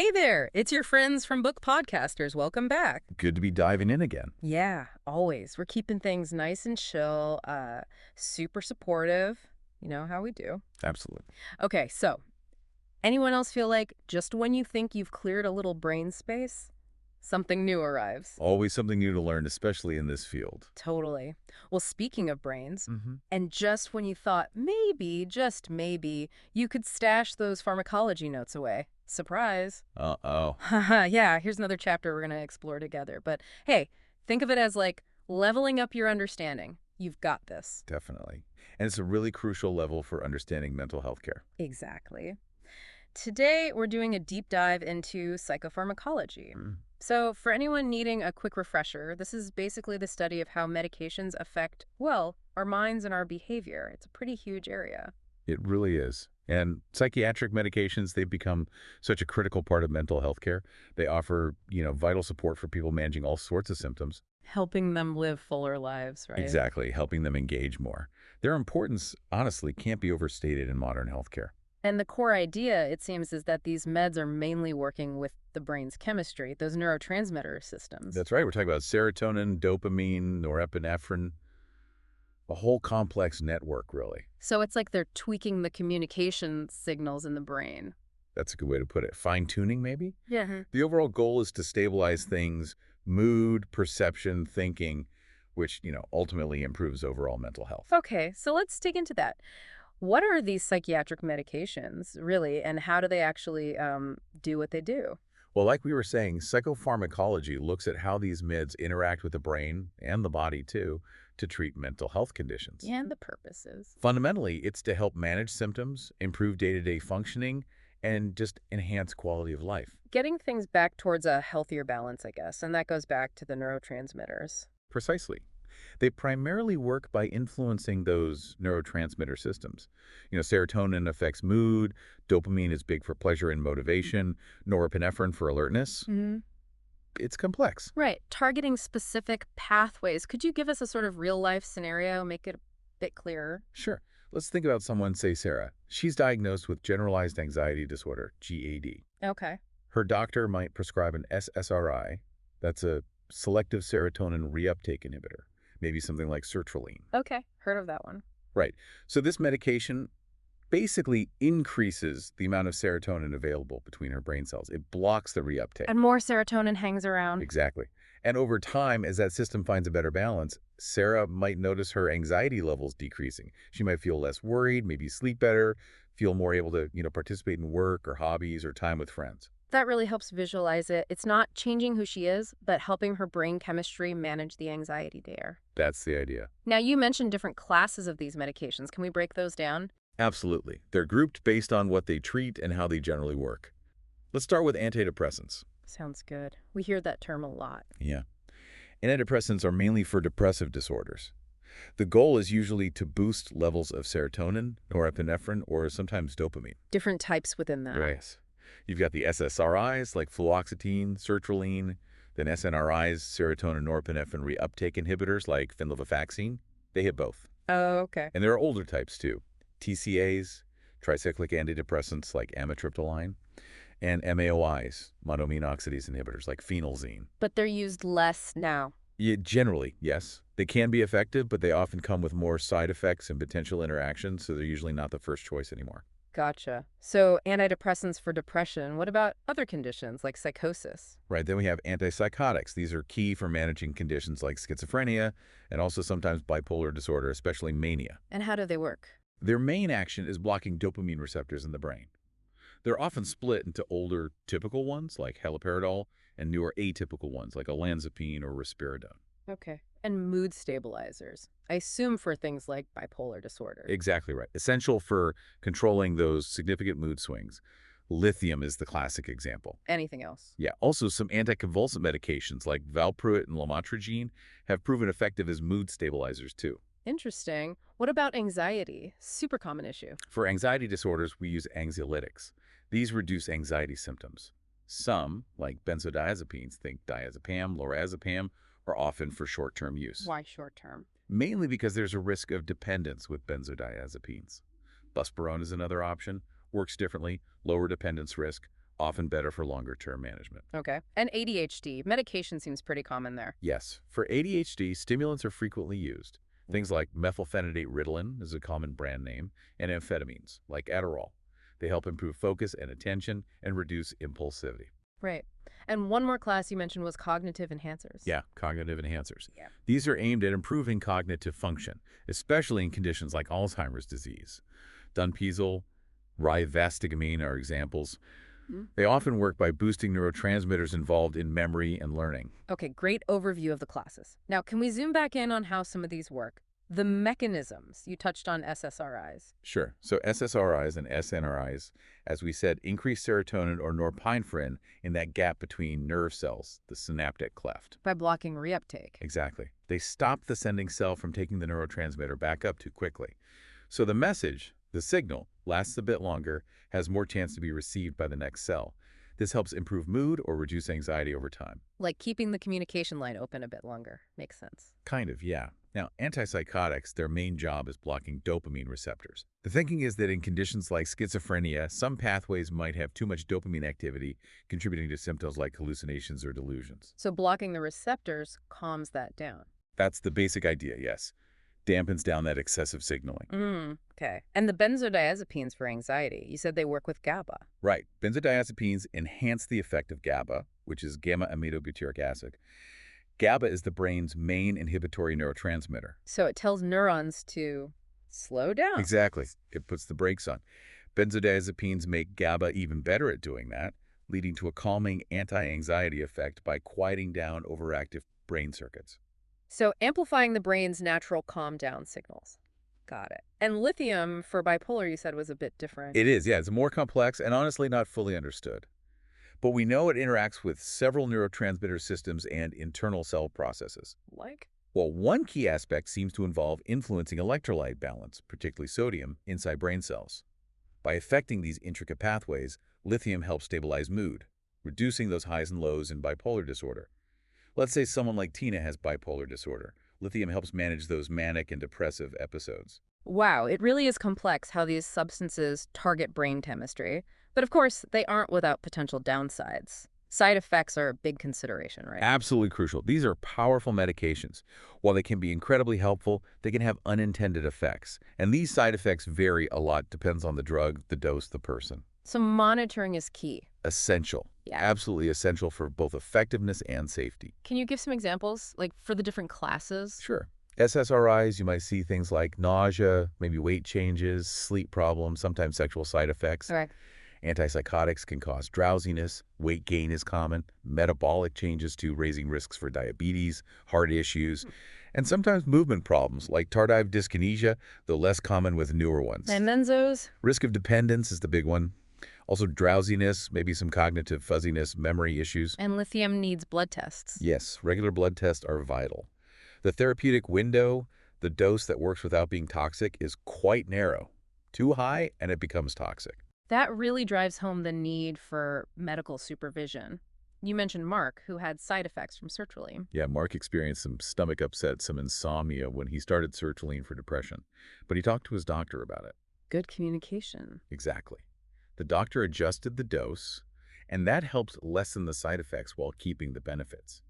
Hey there, it's your friends from Book Podcasters. Welcome back. Good to be diving in again. Yeah, always. We're keeping things nice and chill, super supportive. You know how we do. Absolutely. Okay, so anyone else feel like just when you think you've cleared a little brain space, something new arrives? Always something new to learn, especially in this field. Totally. Well, speaking of brains, Mm-hmm. and just when you thought maybe, just maybe, you could stash those pharmacology notes away. Surprise. Uh-oh. Haha, yeah, here's another chapter we're going to explore together. But hey, think of it as like leveling up your understanding. You've got this. Definitely. And it's a really crucial level for understanding mental health care. Exactly. Today, we're doing a deep dive into psychopharmacology. Mm. So, for anyone needing a quick refresher, this is basically the study of how medications affect, well, our minds and our behavior. It's a pretty huge area. It really is. And psychiatric medications, they've become such a critical part of mental health care. They offer, vital support for people managing all sorts of symptoms. Helping them live fuller lives, right? Exactly, helping them engage more. Their importance, honestly, can't be overstated in modern healthcare. And the core idea, it seems, is that these meds are mainly working with the brain's chemistry, those neurotransmitter systems. That's right. We're talking about serotonin, dopamine, norepinephrine, a whole complex network, really. So it's like they're tweaking the communication signals in the brain. That's a good way to put it. Fine-tuning, maybe? Yeah. The overall goal is to stabilize things, mood, perception, thinking, which, ultimately improves overall mental health. Okay, so let's dig into that. What are these psychiatric medications, really, and how do they actually do what they do? Well, like we were saying, psychopharmacology looks at how these meds interact with the brain and the body, too, to treat mental health conditions. And the purposes. Fundamentally, it's to help manage symptoms, improve day-to-day functioning, and just enhance quality of life. Getting things back towards a healthier balance, I guess, and that goes back to the neurotransmitters. Precisely. They primarily work by influencing those neurotransmitter systems. Serotonin affects mood, dopamine is big for pleasure and motivation, norepinephrine for alertness. Mm-hmm. It's complex. Right, targeting specific pathways. Could you give us a sort of real-life scenario, make it a bit clearer? Sure. Let's think about someone, say Sarah. She's diagnosed with generalized anxiety disorder, GAD. Okay. Her doctor might prescribe an SSRI, that's a selective serotonin reuptake inhibitor, maybe something like sertraline. Okay, heard of that one. Right. So this medication basically increases the amount of serotonin available between her brain cells. It blocks the reuptake. And more serotonin hangs around. Exactly. And over time, as that system finds a better balance, Sarah might notice her anxiety levels decreasing. She might feel less worried, maybe sleep better, feel more able to, participate in work or hobbies or time with friends. That really helps visualize it. It's not changing who she is, but helping her brain chemistry manage the anxiety there. That's the idea. Now, you mentioned different classes of these medications. Can we break those down? Absolutely. They're grouped based on what they treat and how they generally work. Let's start with antidepressants. Sounds good. We hear that term a lot. Yeah. Antidepressants are mainly for depressive disorders. The goal is usually to boost levels of serotonin, norepinephrine, or sometimes dopamine. Different types within that. Right. You've got the SSRIs like fluoxetine, sertraline, then SNRIs, serotonin norepinephrine reuptake inhibitors like venlafaxine. They hit both. Oh, okay. And there are older types too. TCAs, tricyclic antidepressants like amitriptyline, and MAOIs, monoamine oxidase inhibitors like phenelzine. But they're used less now. Yeah, generally, yes. They can be effective, but they often come with more side effects and potential interactions, so they're usually not the first choice anymore. Gotcha. So antidepressants for depression. What about other conditions like psychosis? Right, then we have antipsychotics. These are key for managing conditions like schizophrenia and also sometimes bipolar disorder, especially mania. And how do they work? Their main action is blocking dopamine receptors in the brain. They're often split into older typical ones like haloperidol and newer atypical ones like olanzapine or risperidone. Okay. And mood stabilizers. I assume for things like bipolar disorder. Exactly right. Essential for controlling those significant mood swings. Lithium is the classic example. Anything else? Yeah, also some anticonvulsant medications like valproate and lamotrigine have proven effective as mood stabilizers too. Interesting. What about anxiety? Super common issue. For anxiety disorders, we use anxiolytics. These reduce anxiety symptoms. Some, like benzodiazepines, think diazepam, lorazepam, are often for short-term use. Why short term? Mainly because there's a risk of dependence with benzodiazepines. Buspirone is another option, works differently, lower dependence risk, often better for longer-term management. Okay. And ADHD, medication seems pretty common there. Yes, for ADHD, stimulants are frequently used. Things like methylphenidate Ritalin is a common brand name, and amphetamines, like Adderall. They help improve focus and attention and reduce impulsivity. Right. And one more class you mentioned was cognitive enhancers. Yeah, cognitive enhancers. Yeah. These are aimed at improving cognitive function, especially in conditions like Alzheimer's disease. Donepezil, rivastigmine are examples. Hmm. They often work by boosting neurotransmitters involved in memory and learning. Okay, great overview of the classes. Now, can we zoom back in on how some of these work? The mechanisms. You touched on SSRIs. Sure. So SSRIs and SNRIs, as we said, increase serotonin or norepinephrine in that gap between nerve cells, the synaptic cleft. By blocking reuptake. Exactly. They stop the sending cell from taking the neurotransmitter back up too quickly. So the message, the signal, lasts a bit longer, has more chance to be received by the next cell. This helps improve mood or reduce anxiety over time. Like keeping the communication line open a bit longer. Makes sense. Kind of, yeah. Now, antipsychotics, their main job is blocking dopamine receptors. The thinking is that in conditions like schizophrenia, some pathways might have too much dopamine activity, contributing to symptoms like hallucinations or delusions. So blocking the receptors calms that down. That's the basic idea, yes. Dampens down that excessive signaling. Okay. And the benzodiazepines for anxiety, you said they work with GABA. Right. Benzodiazepines enhance the effect of GABA, which is gamma-aminobutyric acid. GABA is the brain's main inhibitory neurotransmitter. So it tells neurons to slow down. Exactly. It puts the brakes on. Benzodiazepines make GABA even better at doing that, leading to a calming anti-anxiety effect by quieting down overactive brain circuits. So amplifying the brain's natural calm down signals. Got it. And lithium for bipolar, you said, was a bit different. It is, yeah. It's more complex and honestly not fully understood. But we know it interacts with several neurotransmitter systems and internal cell processes. Like? Well, one key aspect seems to involve influencing electrolyte balance, particularly sodium, inside brain cells. By affecting these intricate pathways, lithium helps stabilize mood, reducing those highs and lows in bipolar disorder. Let's say someone like Tina has bipolar disorder. Lithium helps manage those manic and depressive episodes. Wow, it really is complex how these substances target brain chemistry. But of course, they aren't without potential downsides. Side effects are a big consideration, right? Absolutely crucial. These are powerful medications. While they can be incredibly helpful, they can have unintended effects. And these side effects vary a lot, depends on the drug, the dose, the person. So monitoring is key. Essential. Yeah. Absolutely essential for both effectiveness and safety. Can you give some examples, like for the different classes? Sure. SSRIs, you might see things like nausea, maybe weight changes, sleep problems, sometimes sexual side effects. Okay. Antipsychotics can cause drowsiness, weight gain is common, metabolic changes too, raising risks for diabetes, heart issues, and sometimes movement problems like tardive dyskinesia, though less common with newer ones. And benzos? Risk of dependence is the big one. Also drowsiness, maybe some cognitive fuzziness, memory issues. And lithium needs blood tests. Yes, regular blood tests are vital. The therapeutic window, the dose that works without being toxic, is quite narrow. Too high, and it becomes toxic. That really drives home the need for medical supervision. You mentioned Mark, who had side effects from sertraline. Yeah, Mark experienced some stomach upset, some insomnia when he started sertraline for depression. But he talked to his doctor about it. Good communication. Exactly. The doctor adjusted the dose, and that helped lessen the side effects while keeping the benefits.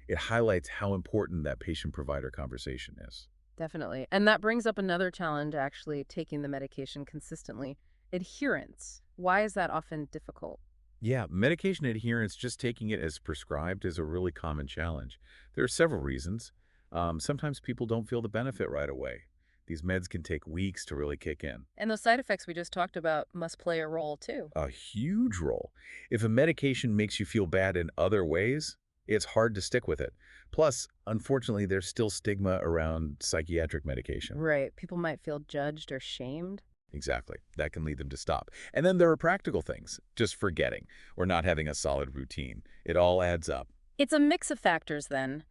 It highlights how important that patient-provider conversation is. Definitely. And that brings up another challenge, actually, taking the medication consistently. Adherence. Why is that often difficult? Yeah, medication adherence, just taking it as prescribed, is a really common challenge. There are several reasons. Sometimes people don't feel the benefit right away. These meds can take weeks to really kick in. And those side effects we just talked about must play a role, too. A huge role. If a medication makes you feel bad in other ways, it's hard to stick with it. Plus, unfortunately, there's still stigma around psychiatric medication. Right. People might feel judged or shamed. Exactly. That can lead them to stop. And then there are practical things, just forgetting or not having a solid routine. It all adds up. It's a mix of factors, then.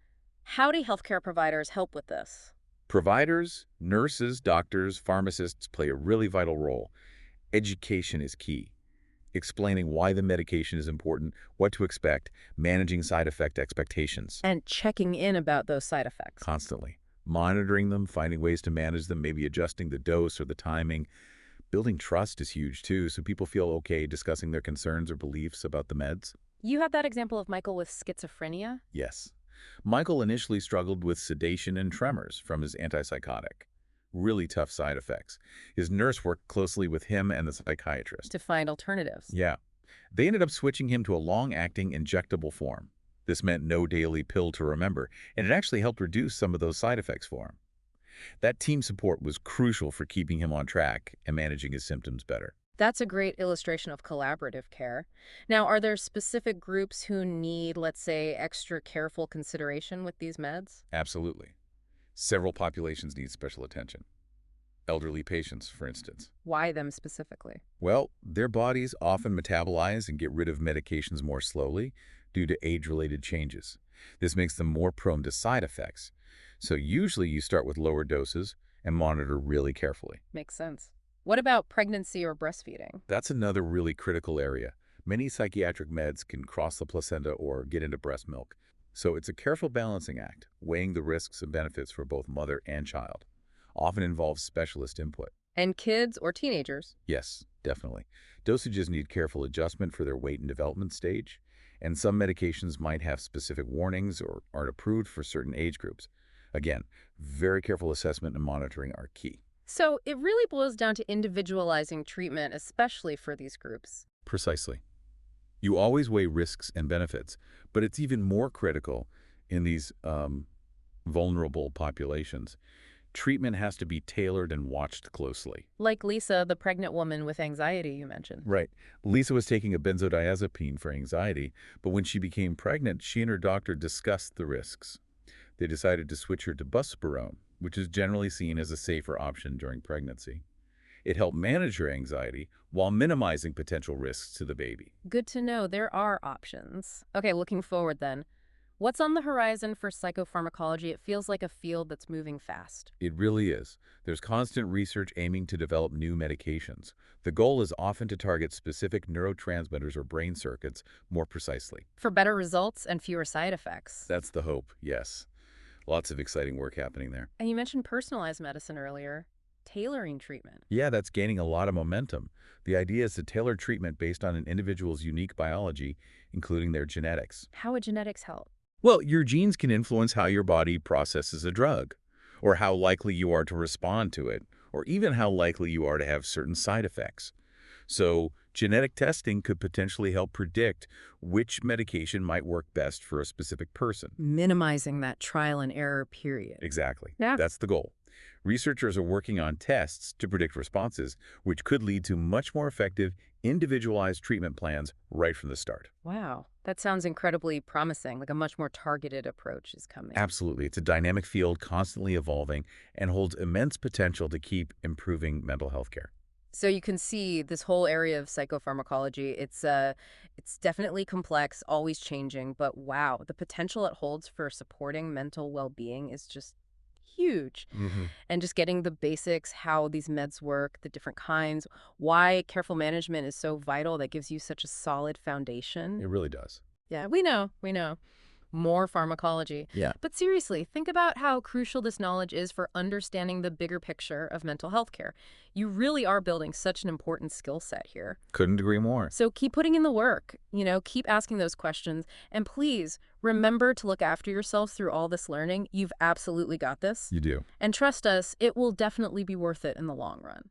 How do healthcare providers help with this? Providers, nurses, doctors, pharmacists play a really vital role. Education is key. Explaining why the medication is important, what to expect, managing side effect expectations. And checking in about those side effects. Constantly. Monitoring them, finding ways to manage them, maybe adjusting the dose or the timing. Building trust is huge too, so people feel okay discussing their concerns or beliefs about the meds. You had that example of Michael with schizophrenia? Yes. Michael initially struggled with sedation and tremors from his antipsychotic. Really tough side effects. His nurse worked closely with him and the psychiatrist. To find alternatives. Yeah. They ended up switching him to a long-acting injectable form. This meant no daily pill to remember, and it actually helped reduce some of those side effects for him. That team support was crucial for keeping him on track and managing his symptoms better. That's a great illustration of collaborative care. Now, are there specific groups who need, let's say, extra careful consideration with these meds? Absolutely. Several populations need special attention. Elderly patients, for instance. Why them specifically? Well, their bodies often metabolize and get rid of medications more slowly due to age-related changes. This makes them more prone to side effects. So usually you start with lower doses and monitor really carefully. Makes sense. What about pregnancy or breastfeeding? That's another really critical area. Many psychiatric meds can cross the placenta or get into breast milk. So it's a careful balancing act, weighing the risks and benefits for both mother and child. Often involves specialist input. And kids or teenagers? Yes, definitely. Dosages need careful adjustment for their weight and development stage, and some medications might have specific warnings or aren't approved for certain age groups. Again, very careful assessment and monitoring are key. So it really boils down to individualizing treatment, especially for these groups. Precisely. You always weigh risks and benefits, but it's even more critical in these vulnerable populations. Treatment has to be tailored and watched closely. Like Lisa, the pregnant woman with anxiety you mentioned. Right. Lisa was taking a benzodiazepine for anxiety, but when she became pregnant, she and her doctor discussed the risks. They decided to switch her to buspirone, which is generally seen as a safer option during pregnancy. It helped manage her anxiety while minimizing potential risks to the baby. Good to know there are options. Okay, looking forward then. What's on the horizon for psychopharmacology? It feels like a field that's moving fast. It really is. There's constant research aiming to develop new medications. The goal is often to target specific neurotransmitters or brain circuits more precisely. For better results and fewer side effects. That's the hope, yes. Lots of exciting work happening there. And you mentioned personalized medicine earlier. Tailoring treatment. Yeah, that's gaining a lot of momentum. The idea is to tailor treatment based on an individual's unique biology, including their genetics. How would genetics help? Well, your genes can influence how your body processes a drug, or how likely you are to respond to it, or even how likely you are to have certain side effects. So, genetic testing could potentially help predict which medication might work best for a specific person. Minimizing that trial and error period. Exactly. Yeah. That's the goal. Researchers are working on tests to predict responses, which could lead to much more effective, individualized treatment plans right from the start. Wow, that sounds incredibly promising, like a much more targeted approach is coming. Absolutely. It's a dynamic field, constantly evolving, and holds immense potential to keep improving mental health care. So you can see this whole area of psychopharmacology, it's definitely complex, always changing, but wow, the potential it holds for supporting mental well-being is just huge. And just getting the basics, how these meds work, the different kinds, why careful management is so vital, that gives you such a solid foundation. It really does. Yeah, we know. More pharmacology. Yeah. But seriously, think about how crucial this knowledge is for understanding the bigger picture of mental health care. You really are building such an important skill set here. Couldn't agree more. So keep putting in the work, keep asking those questions. And please remember to look after yourself through all this learning. You've absolutely got this. You do. And trust us, it will definitely be worth it in the long run.